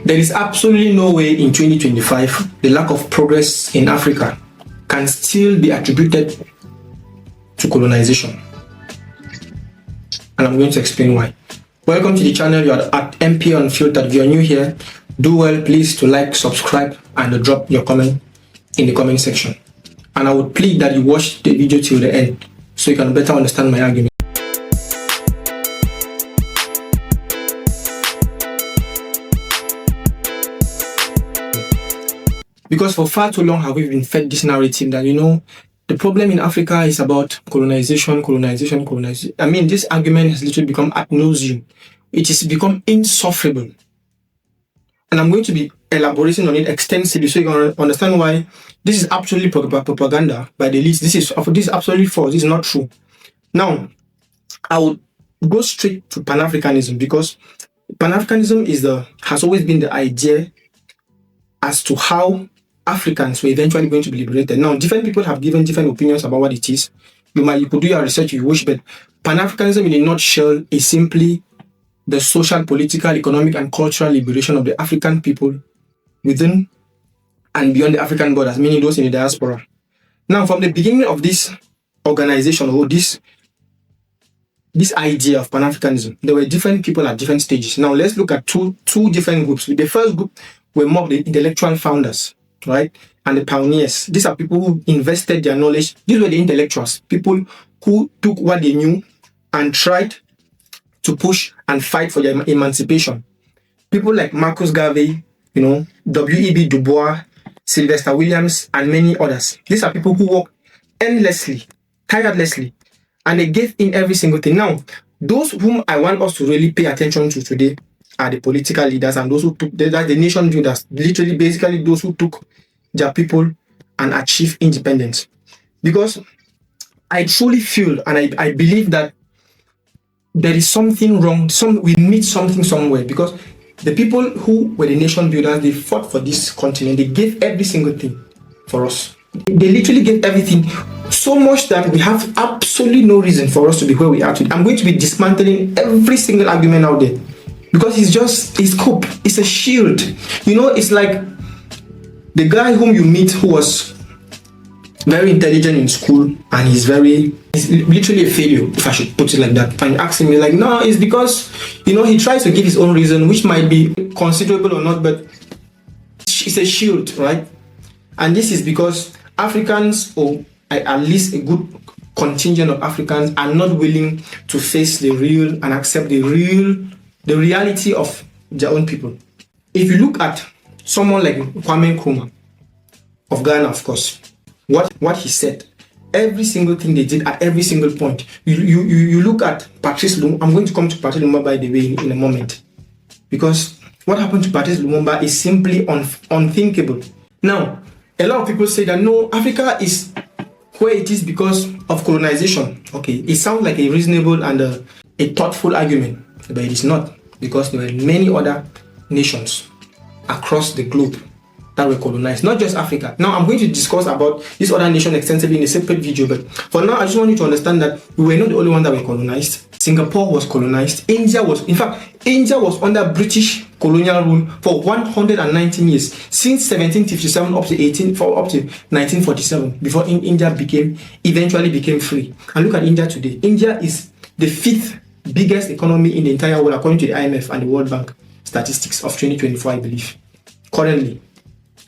There is absolutely no way in 2025 the lack of progress in Africa can still be attributed to colonization. And I'm going to explain why. Welcome to the channel. You are at MP Unfiltered. If you are new here, do well please to like, subscribe, and drop your comment in the comment section. And I would plead that you watch the video till the end so you can better understand my argument. Because for far too long have we been fed this narrative that, the problem in Africa is about colonization. I mean, this argument has literally become ad nauseum. It has become insufferable. And I'm going to be elaborating on it extensively so you can understand why this is absolutely propaganda by the elites. This is absolutely false. This is not true. Now, I would go straight to Pan-Africanism, because Pan-Africanism has always been the idea as to how Africans were eventually going to be liberated. Now, different people have given different opinions about what it is. You could do your research if you wish, but Pan-Africanism in a nutshell is simply the social, political, economic, and cultural liberation of the African people within and beyond the African borders, meaning those in the diaspora. Now, from the beginning of this organization, or this idea of Pan-Africanism, there were different people at different stages. Now, let's look at two different groups. The first group were more of the intellectual founders, right? And the pioneers. These are people who invested their knowledge. These were the intellectuals, people who took what they knew and tried to push and fight for their emancipation. People like Marcus Garvey, W.E.B. Du Bois, Sylvester Williams, and many others. These are people who worked endlessly, tirelessly, and they gave in every single thing. Now, those whom I want us to really pay attention to today are the political leaders and those who took, that's the nation builders, literally, basically those who took their people and achieved independence. Because I truly feel and I believe that there is something wrong, we need something somewhere, because the people who were the nation builders, they fought for this continent, they gave every single thing for us. They literally gave everything, so much that we have absolutely no reason for us to be where we are today. I'm going to be dismantling every single argument out there, because it's cope, it's a shield. It's like the guy whom you meet who was very intelligent in school and he's literally a failure, if I should put it like that. And you ask him, he's like, no, it's because, he tries to give his own reason, which might be considerable or not, but it's a shield, right? And this is because Africans, or at least a good contingent of Africans, are not willing to face the real and accept the reality of their own people. If you look at someone like Kwame Nkrumah of Ghana, of course, what he said, every single thing they did at every single point. You look at Patrice Lumumba. I'm going to come to Patrice Lumumba, by the way, in a moment, because what happened to Patrice Lumumba is simply unthinkable. Now, a lot of people say that no, Africa is where it is because of colonization. Okay, it sounds like a reasonable and a thoughtful argument, but it is not, because there were many other nations across the globe that were colonized, not just Africa. Now, I'm going to discuss about this other nation extensively in a separate video, but for now, I just want you to understand that we were not the only one that were colonized. Singapore was colonized. India was under British colonial rule for 119 years, since 1757 up to 1947, before India eventually became free. And look at India today. India is the 5th biggest economy in the entire world, according to the IMF and the World Bank statistics of 2024, I believe. Currently,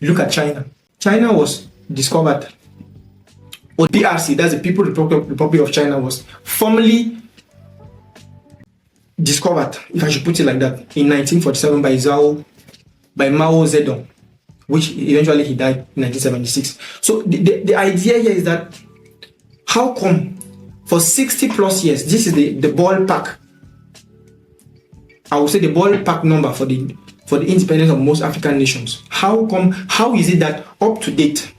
look at China. China was discovered, or PRC, that's the People's Republic of China, was formally discovered, if I should put it like that, in 1947 by Mao Zedong, which eventually he died in 1976. So the idea here is that how come for 60 plus years, this is the ballpark, I would say the ballpark number for the independence of most African nations. How is it that up to date,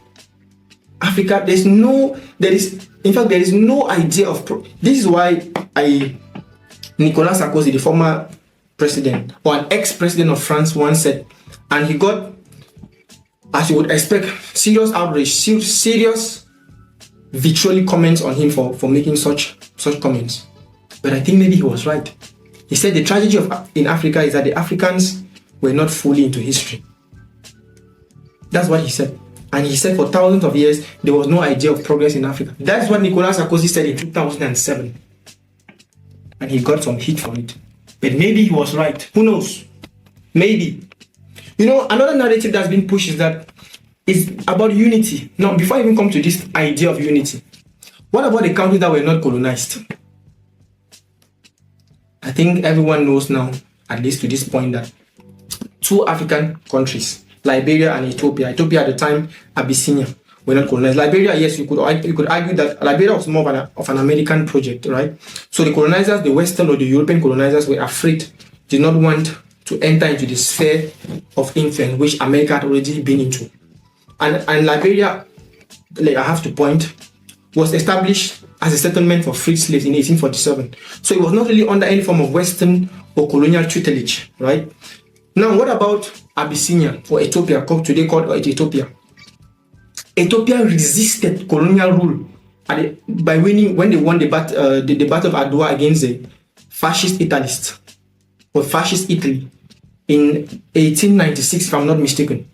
Africa, there is no idea of, this is why Nicolas Sarkozy, the former president, or an ex-president of France, once said, and he got, as you would expect, serious outrage, serious vitriolic comments on him for making such comments. But I think maybe he was right. He said the tragedy in Africa is that the Africans were not fully into history. That's what he said. And he said for thousands of years, there was no idea of progress in Africa. That's what Nicolas Sarkozy said in 2007. And he got some heat for it. But maybe he was right. Who knows? Maybe. You know, another narrative that's been pushed is that it's about unity. Now, before I even come to this idea of unity, what about the countries that were not colonized? I think everyone knows now, at least to this point, that two African countries, Liberia and Ethiopia. Ethiopia at the time, Abyssinia, were not colonized. Liberia, yes, you could argue that Liberia was more of an American project, right? So the colonizers, the Western or the European colonizers, were afraid, did not want to enter into the sphere of influence which America had already been into. And Liberia, like I have to point, was established as a settlement for freed slaves in 1847. So it was not really under any form of Western or colonial tutelage, right? Now, what about Abyssinia or Ethiopia, today called Ethiopia? Ethiopia resisted colonial rule by winning when they won the Battle of Adwa against the fascist Italists or fascist Italy in 1896, if I'm not mistaken.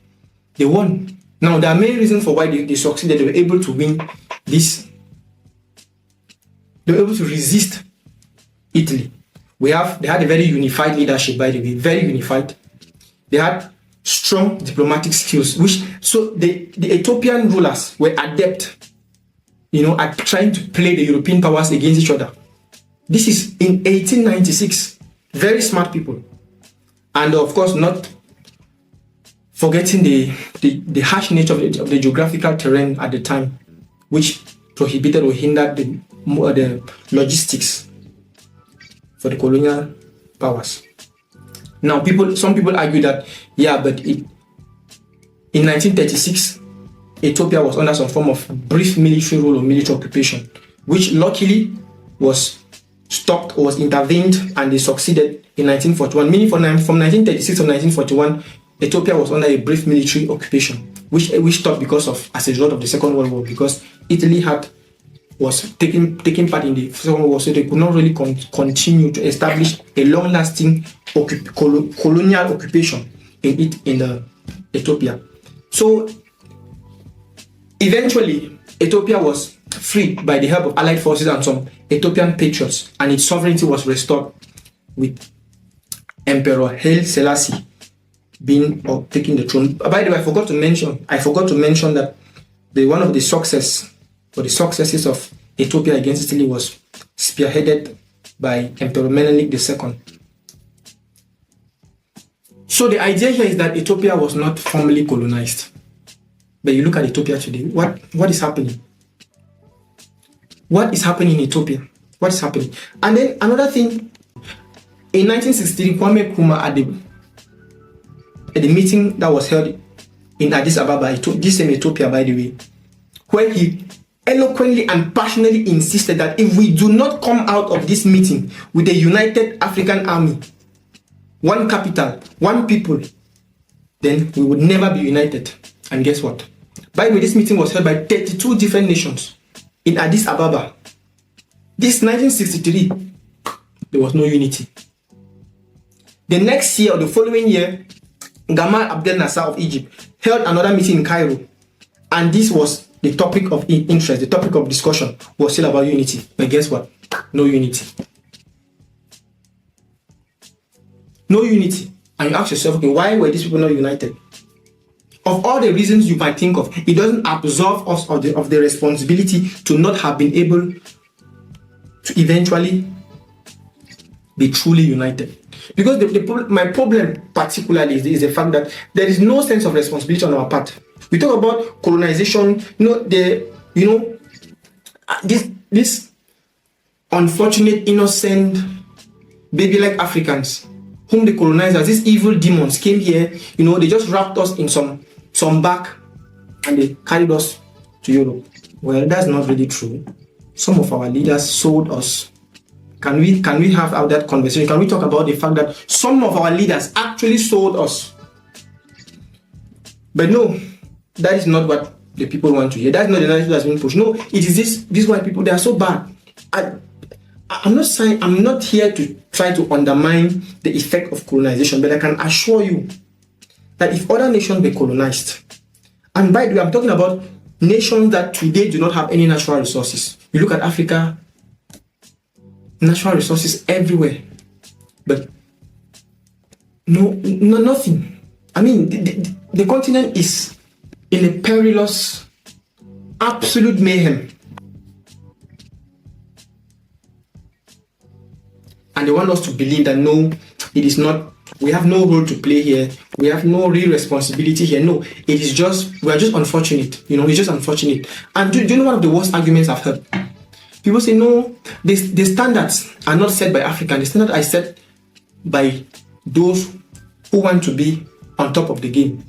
They won. Now, there are many reasons for why they succeeded. They were able to win this. They were able to resist Italy. They had a very unified leadership, by the way, very unified. They had strong diplomatic skills, so the Ethiopian rulers were adept, at trying to play the European powers against each other. This is in 1896. Very smart people, and of course, not forgetting the harsh nature of the geographical terrain at the time, which prohibited or hindered the logistics for the colonial powers. Now, some people argue that, but in 1936, Ethiopia was under some form of brief military rule or military occupation, which luckily was stopped or was intervened, and they succeeded in 1941. Meaning from 1936 to 1941, Ethiopia was under a brief military occupation, which stopped as a result of the Second World War, because Italy was taking part in the Second World War, so they could not really continue to establish a long-lasting colonial occupation in Ethiopia. So eventually, Ethiopia was freed by the help of Allied forces and some Ethiopian patriots, and its sovereignty was restored with Emperor Haile Selassie taking the throne. By the way, I forgot to mention that one of the successes of Ethiopia against Italy was spearheaded by Emperor Menelik II. So the idea here is that Ethiopia was not formally colonized. But you look at Ethiopia today, what is happening? What is happening in Ethiopia? What is happening? And then another thing, in 1963, Kwame Nkrumah at the meeting that was held in Addis Ababa, this same Ethiopia, by the way, where he eloquently and passionately insisted that if we do not come out of this meeting with a united African army, one capital, one people, then we would never be united. And guess what? By the way, this meeting was held by 32 different nations in Addis Ababa. This 1963, there was no unity. The next year or the following year, Gamal Abdel Nasser of Egypt held another meeting in Cairo, and this was the topic of interest, the topic of discussion was still about unity. But guess what? No unity. No unity. And you ask yourself, okay, why were these people not united? Of all the reasons you might think of, it doesn't absolve us of the responsibility to not have been able to eventually be truly united. Because my problem particularly is the fact that there is no sense of responsibility on our part. We talk about colonization, this unfortunate, innocent, baby-like Africans whom the colonizers, these evil demons came here, they just wrapped us in some bag and they carried us to Europe. Well, that's not really true. Some of our leaders sold us. Can we have that conversation? Can we talk about the fact that some of our leaders actually sold us? But no, that is not what the people want to hear. That's not the narrative that's being pushed. No, it is these white people. They are so bad. I'm not here to try to undermine the effect of colonization, but I can assure you that if other nations were colonized, and by the way, I'm talking about nations that today do not have any natural resources. You look at Africa, natural resources everywhere, but nothing. I mean, the continent is in a perilous, absolute mayhem. And they want us to believe that no, it is not, we have no role to play here, we have no real responsibility here. No, it is just, we are just unfortunate, it's just unfortunate. And do you know one of the worst arguments I've heard? People say, no, the standards are not set by Africans, the standards are set by those who want to be on top of the game.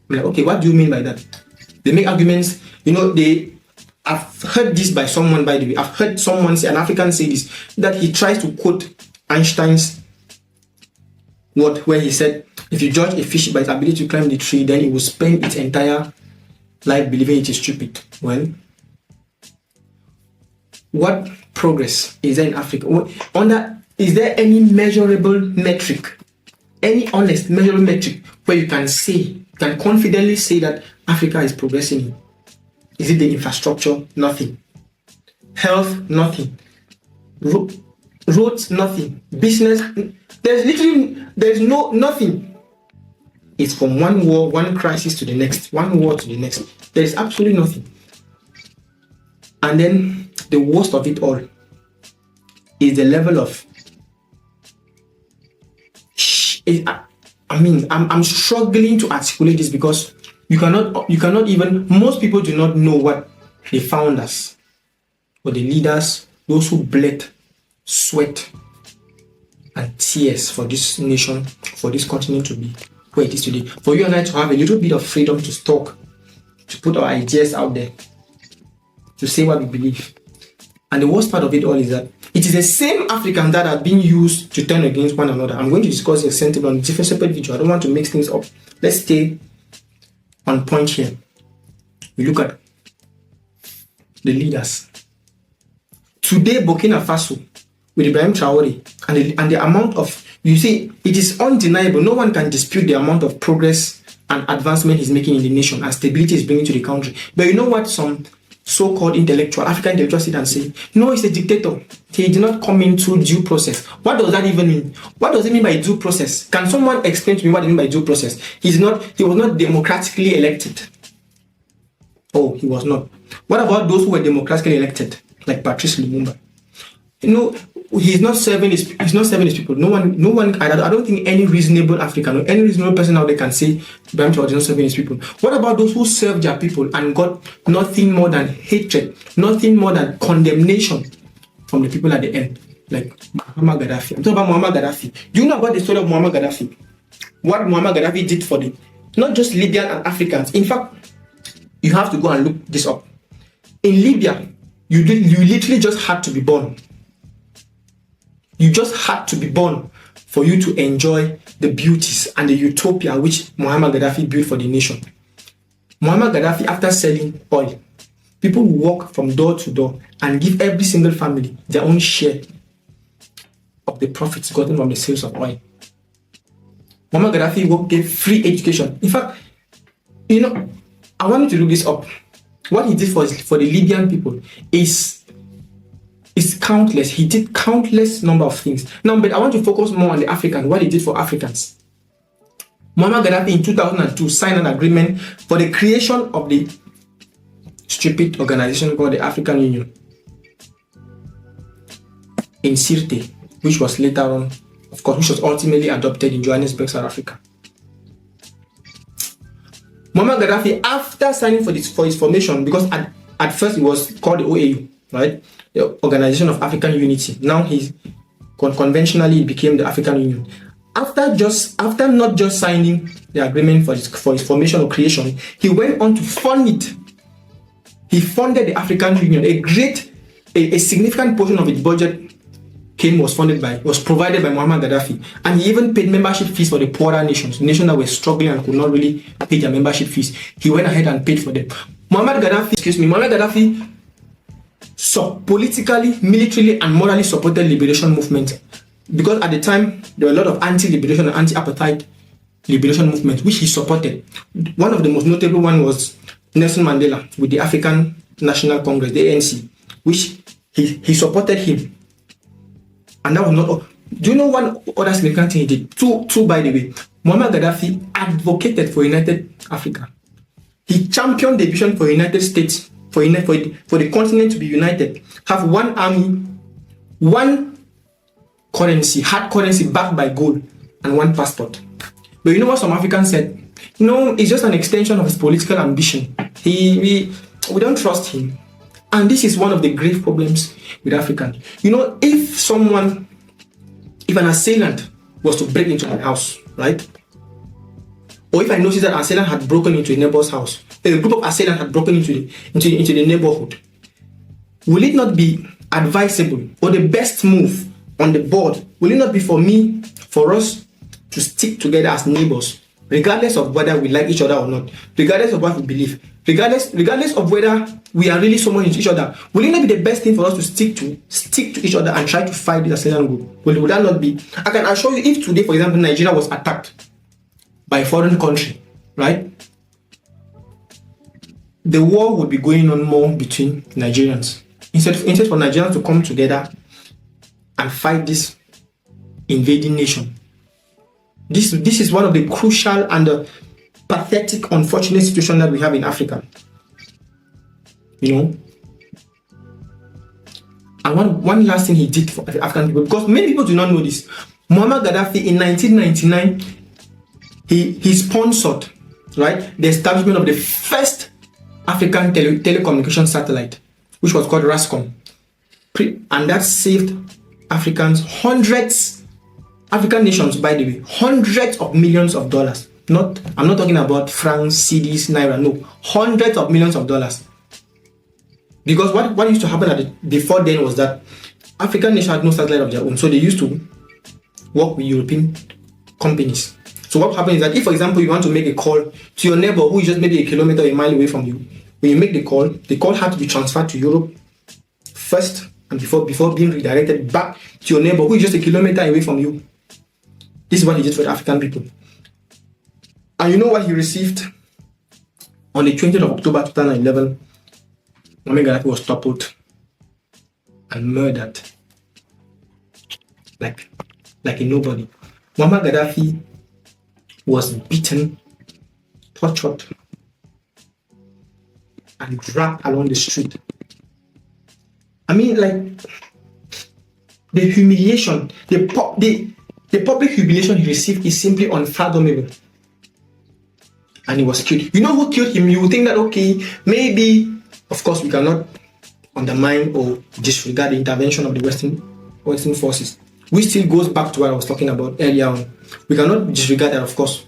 I'm like, okay, what do you mean by that? They make arguments, I've heard this by someone, by the way. I've heard someone say, an African say this, that he tries to quote Einstein's word, where he said, if you judge a fish by its ability to climb the tree, then it will spend its entire life believing it is stupid. Well, what progress is there in Africa? Is there any measurable metric, any honest measurable metric where you can confidently say that Africa is progressing? Is it the infrastructure? Nothing. Health? Nothing. Roads? Nothing. Business? There's nothing. It's from one war, one crisis to the next, one war to the next. There is absolutely nothing. And then the worst of it all is the level of, I'm struggling to articulate this because you cannot even, most people do not know what the founders or the leaders, those who bled sweat and tears for this nation, for this continent to be where it is today. For you and I to have a little bit of freedom to talk, to put our ideas out there, to say what we believe. And the worst part of it all is that it is the same Africans that are being used to turn against one another. I'm going to discuss the sentiment on a different separate video. I don't want to mix things up. Let's stay on point here. We look at the leaders. Today, Burkina Faso, with Ibrahim Traore, and the amount of, you see, it is undeniable. No one can dispute the amount of progress and advancement he's making in the nation and stability he's bringing to the country. But you know what some so-called African intellectuals sit and say? No, he's a dictator. He did not come into due process. What does that even mean? What does it mean by due process? Can someone explain to me what they mean by due process? He was not democratically elected. Oh, he was not. What about those who were democratically elected, like Patrice Lumumba? He's not serving his people. No one. I don't think any reasonable African or any reasonable person out there can say Ibrahim Traore is not serving his people. What about those who served their people and got nothing more than hatred, nothing more than condemnation from the people at the end, like Muammar Gaddafi? I'm talking about Muammar Gaddafi. Do you know about the story of Muammar Gaddafi? What Muammar Gaddafi did for not just Libyan and Africans. In fact, you have to go and look this up. In Libya, you literally just had to be born. You just had to be born for you to enjoy the beauties and the utopia which Muammar Gaddafi built for the nation. Muammar Gaddafi, after selling oil, people walk from door to door and give every single family their own share of the profits gotten from the sales of oil. Muammar Gaddafi gave free education. In fact, I want you to look this up. What he did for the Libyan people is countless. He did countless number of things. Now, but I want to focus more on the Africans, what he did for Africans. Muammar Gaddafi in 2002 signed an agreement for the creation of the stupid organization called the African Union in Sirte, which was later on, of course, which was ultimately adopted in Johannesburg, South Africa. Muammar Gaddafi, after signing for his formation, because at first it was called the OAU, right? The Organization of African Unity. Now he conventionally became the African Union. After not just signing the agreement for his formation or creation, he went on to fund it. He funded the African Union. A significant portion of its budget was provided by Muammar Gaddafi, and he even paid membership fees for the poorer nations that were struggling and could not really pay their membership fees. He went ahead and paid for them. Muammar Gaddafi politically, militarily, and morally supported liberation movement, because at the time there were a lot of anti-liberation and anti-apartheid liberation movements which he supported. One of the most notable one was Nelson Mandela with the African National Congress, the ANC, which he supported him. And that was not all. Do you know one other significant thing he did? Two, by the way. Muammar Gaddafi advocated for United Africa. He championed the vision for United States, for the continent to be united, have one army, one currency, hard currency backed by gold, and one passport. But you know what some Africans said? No, it's just an extension of his political ambition. We don't trust him. And this is one of the grave problems with Africans. You know, if an assailant was to break into my house, right? Or if I noticed that an assailant had broken into a neighbor's house, a group of assailants had broken into the neighborhood, will it not be advisable, or the best move on the board, will it not be for us to stick together as neighbors, regardless of whether we like each other or not, regardless of what we believe, regardless of whether we are really someone into each other? Will it not be the best thing for us to stick to each other and try to fight this assailant group? Will that not be? I can assure you, if today, for example, Nigeria was attacked by a foreign country, right? The war would be going on more between Nigerians. Instead for Nigerians to come together and fight this invading nation. This is one of the crucial and pathetic, unfortunate situation that we have in Africa. You know? And one last thing he did for the African people, because many people do not know this. Muammar Gaddafi in 1999, he sponsored, right, the establishment of the first African telecommunication satellite, which was called RASCOM. And that saved African nations, by the way, hundreds of millions of dollars. I'm not talking about francs, cedis, naira, no, hundreds of millions of dollars. Because what used to happen before then was that African nations had no satellite of their own, so they used to work with European companies. So what happens is that if, for example, you want to make a call to your neighbor who is just maybe a kilometer, a mile away from you, when you make the call had to be transferred to Europe first, and before being redirected back to your neighbor who is just a kilometer away from you. This is what he did for the African people. And you know what he received? On the 20th of October 2011, Muammar Gaddafi was toppled and murdered like a nobody. Muammar Gaddafi was beaten, tortured, and dragged along the street. I mean, like, the humiliation, the public humiliation he received is simply unfathomable. And he was killed. You know who killed him? You would think that, okay, maybe, of course, we cannot undermine or disregard the intervention of the Western forces, which still goes back to what I was talking about earlier on. We cannot disregard that, of course.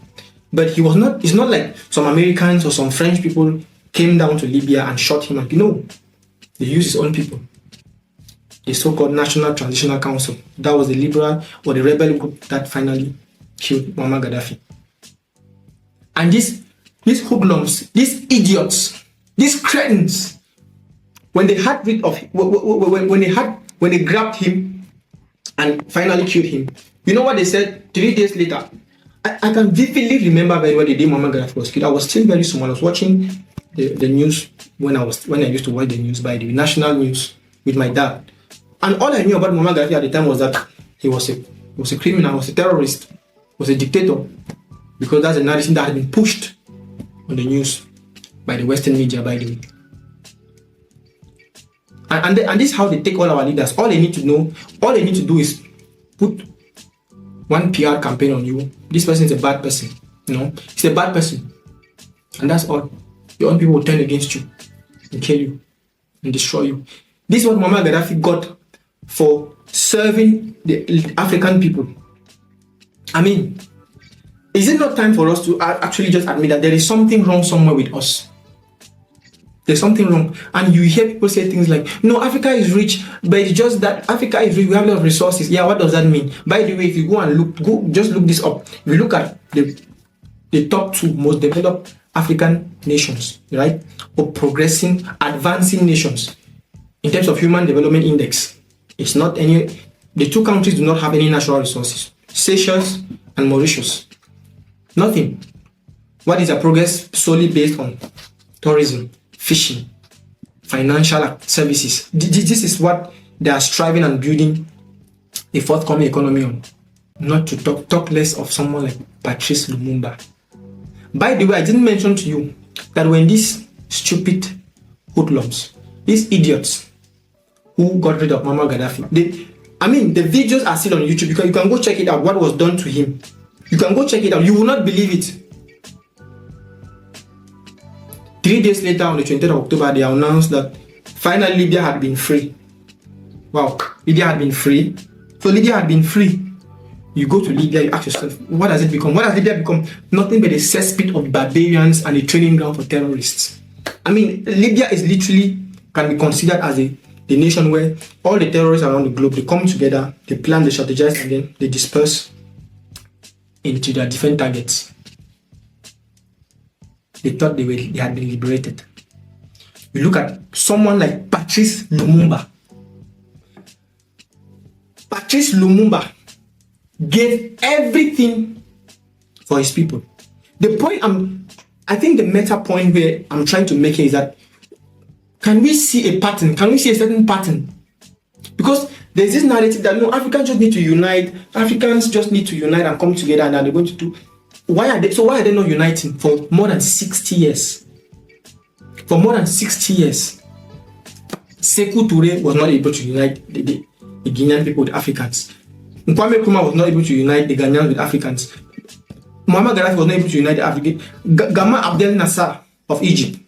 But it's not like some Americans or some French people came down to Libya and shot him. And, they used his own people. The so-called National Transitional Council. That was the liberal or the rebel group that finally killed Muammar Gaddafi. And these hoodlums, these idiots, these cretins, when they had rid of him, when they grabbed him and finally killed him, you know what they said 3 days later? I can vividly remember very well the day Muammar Gaddafi was killed. I was still very small. I was watching the news when I used to watch the news, by the way, national news, with my dad. And all I knew about Muammar Gaddafi at the time was that he was a criminal, he was a terrorist, he was a dictator, because that's a narrative that had been pushed on the news by the Western media, by the way. And this is how they take all our leaders. All they need to do is put one PR campaign on you. This person is a bad person. He's a bad person. And that's all. Your own people will turn against you and kill you and destroy you. This is what Muammar Gaddafi got for serving the African people. I mean, is it not time for us to actually just admit that there is something wrong somewhere with us? There's something wrong. And you hear people say things like, no, Africa is rich, but it's just that Africa is rich, we have a lot of resources. Yeah, what does that mean? By the way, if you go and just look this up. If you look at the top 2 most developed African nations, right? Or progressing, advancing nations. in terms of Human Development Index, it's not any. The two countries do not have any natural resources. Seychelles and Mauritius, nothing. What is their progress solely based on? Tourism, fishing, financial services. This is what they are striving and building a forthcoming economy on. Not to talk less of someone like Patrice Lumumba. By the way, I didn't mention to you that when these stupid hoodlums, these idiots who got rid of Muammar Gaddafi, the videos are still on YouTube. You can go check it out, what was done to him. You can go check it out. You will not believe it. 3 days later, on the 20th of October, they announced that finally Libya had been free. Wow, Libya had been free. So Libya had been free. You go to Libya, you ask yourself, what has it become? What has Libya become? Nothing but a cesspit of barbarians and a training ground for terrorists. Libya is literally, can be considered as the nation where all the terrorists around the globe, they come together, they plan, they strategize, and then they disperse into their different targets. They thought they had been liberated. You look at someone like Patrice Lumumba. Patrice Lumumba gave everything for his people. The point I think the meta point where I'm trying to make is that, can we see a pattern? Can we see a certain pattern? Because there's this narrative that no, Africans just need to unite. Africans just need to unite and come together, and they're going to do. Why are they not uniting for more than 60 years? For more than 60 years, Sekou Touré was not able to unite the Guinean people with Africans. Kwame Nkrumah was not able to unite the Ghanaians with Africans. Muammar Gaddafi was not able to unite the Africans. Gamal Abdel Nasser of Egypt,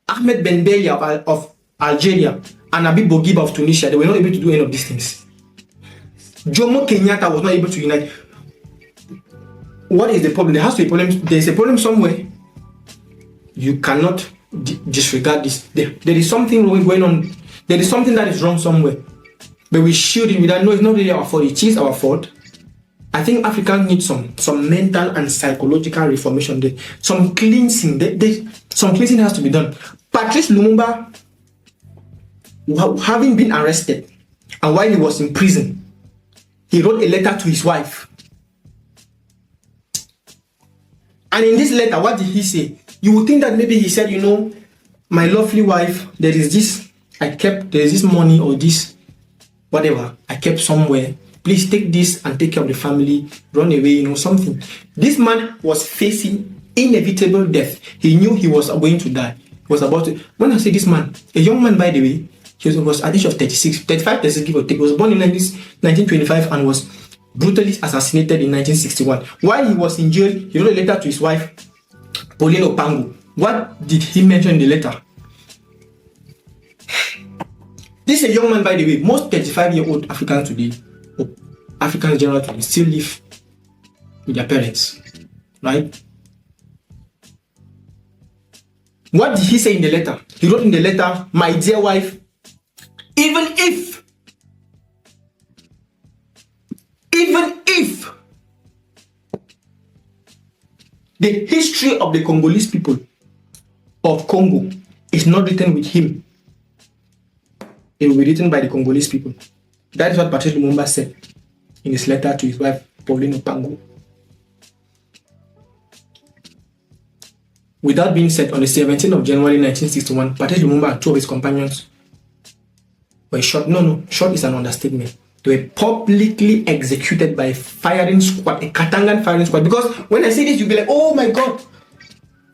Ahmed Ben Bella of Algeria, and Habib Bourguiba of Tunisia, they were not able to do any of these things. Jomo Kenyatta was not able to unite. What is the problem? There has to be a problem. There's a problem somewhere. You cannot disregard this. There is something wrong going on. There is something that is wrong somewhere. But we shield it with that. No, it's not really our fault. It is our fault. I think Africans need some mental and psychological reformation. Some cleansing. Some cleansing has to be done. Patrice Lumumba, having been arrested, and while he was in prison, he wrote a letter to his wife. And in this letter, what did he say? You would think that maybe he said, my lovely wife, there is this money or this, whatever, I kept somewhere. Please take this and take care of the family, run away, something. This man was facing inevitable death. He knew he was going to die. He was about to. When I say this man, a young man, by the way, he was at the age of 35, give or take. He was born in 1925 and was brutally assassinated in 1961. While he was in jail, he wrote a letter to his wife, Pauline Opango. What did he mention in the letter? This is a young man, by the way. Most 35-year-old Africans today, or Africans generally today, still live with their parents, right? What did he say in the letter? He wrote in the letter, my dear wife, even if the history of the Congolese people of Congo is not written with him, it will be written by the Congolese people. That is what Patrice Lumumba said in his letter to his wife, Pauline Opango. With that being said, on the 17th of January 1961, Patrice Lumumba and two of his companions were shot. No, shot is an understatement. They were publicly executed by a firing squad, a Katangan firing squad. Because when I say this, you'll be like, oh my God,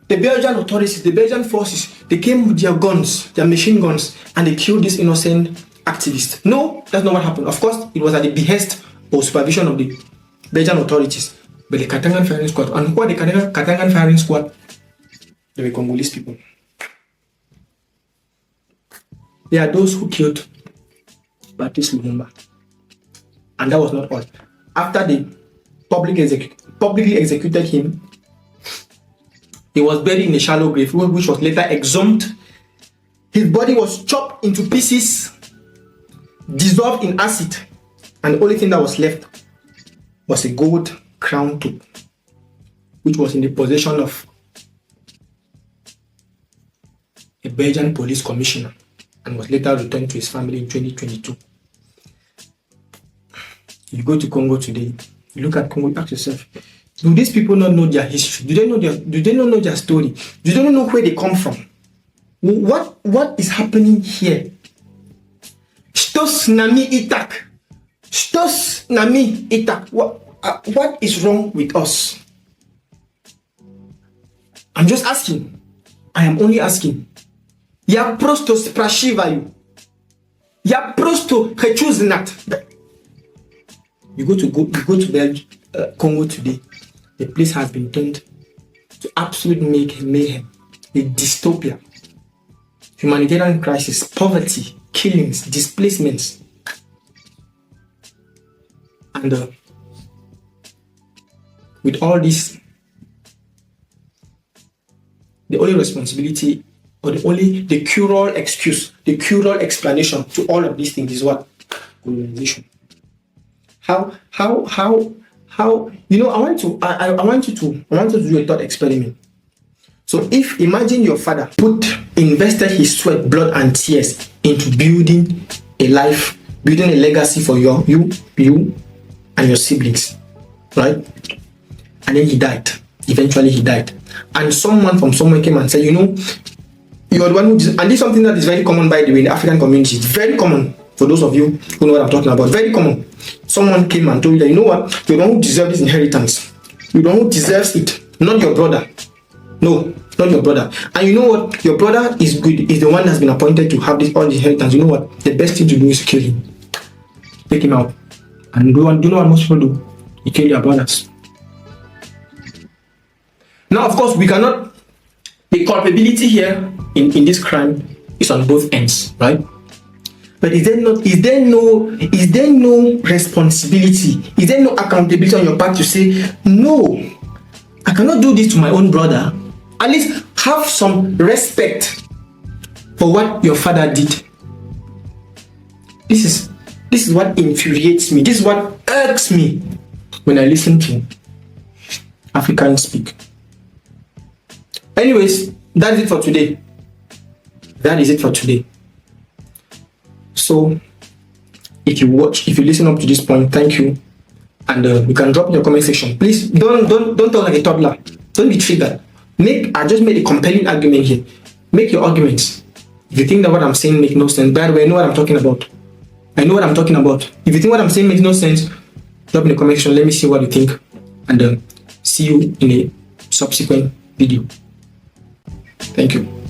the Belgian authorities, the Belgian forces, they came with their guns, their machine guns, and they killed this innocent activist. No, that's not what happened. Of course, it was at the behest or supervision of the Belgian authorities. But the Katangan firing squad, and who are the Katangan firing squad? They were Congolese people. They are those who killed Patrice Lumumba. And that was not all. After they publicly executed him, he was buried in a shallow grave, which was later exhumed. His body was chopped into pieces, dissolved in acid, and the only thing that was left was a gold crown tube, which was in the possession of a Belgian police commissioner. and was later returned to his family in 2022. You go to Congo today, you look at Congo, ask yourself, do these people not know their history? Do they not know their story? Do they not know where they come from? What is happening here? Stos nami itak. Stos nami itak. What is wrong with us? I'm just asking. I am only asking. Ja prosto sprashivają. Ja prosto хочу знать. You go to Congo today. The place has been turned to absolute mayhem, a dystopia, humanitarian crisis, poverty, killings, displacements, and with all this, the only responsibility, or the cure-all excuse, the cure-all explanation to all of these things is what? Colonization. How? You know, I want you to do a thought experiment. So imagine your father invested his sweat, blood, and tears into building a life, building a legacy for you and your siblings, right? And then he died. Eventually he died. And someone from somewhere came and said, you know, you're the one who, and this is something that is very common, by the way, in the African community. It's very common for those of you who know what I'm talking about. Very common. Someone came and told you that, you know what, you're the one who deserves this inheritance. You're the one who deserves it, not your brother. No, not your brother. And you know what, your brother is good, is the one that's been appointed to have all the inheritance. You know what, the best thing to do is to kill him. Take him out. And do you know what most people do? You kill your brothers. Now, of course, we cannot, the culpability here in this crime is on both ends, right? But is there no responsibility? Is there no accountability on your part to say, no, I cannot do this to my own brother? At least have some respect for what your father did. This is what infuriates me. This is what irks me when I listen to Africans speak. Anyways, that's it for today. That is it for today. So, if you listen up to this point, thank you. And you can drop in your comment section. Please don't talk like a toddler. Don't be triggered. I just made a compelling argument here. Make your arguments. If you think that what I'm saying makes no sense, by the way, I know what I'm talking about. I know what I'm talking about. If you think what I'm saying makes no sense, drop in the comment section. Let me see what you think. And see you in a subsequent video. Thank you.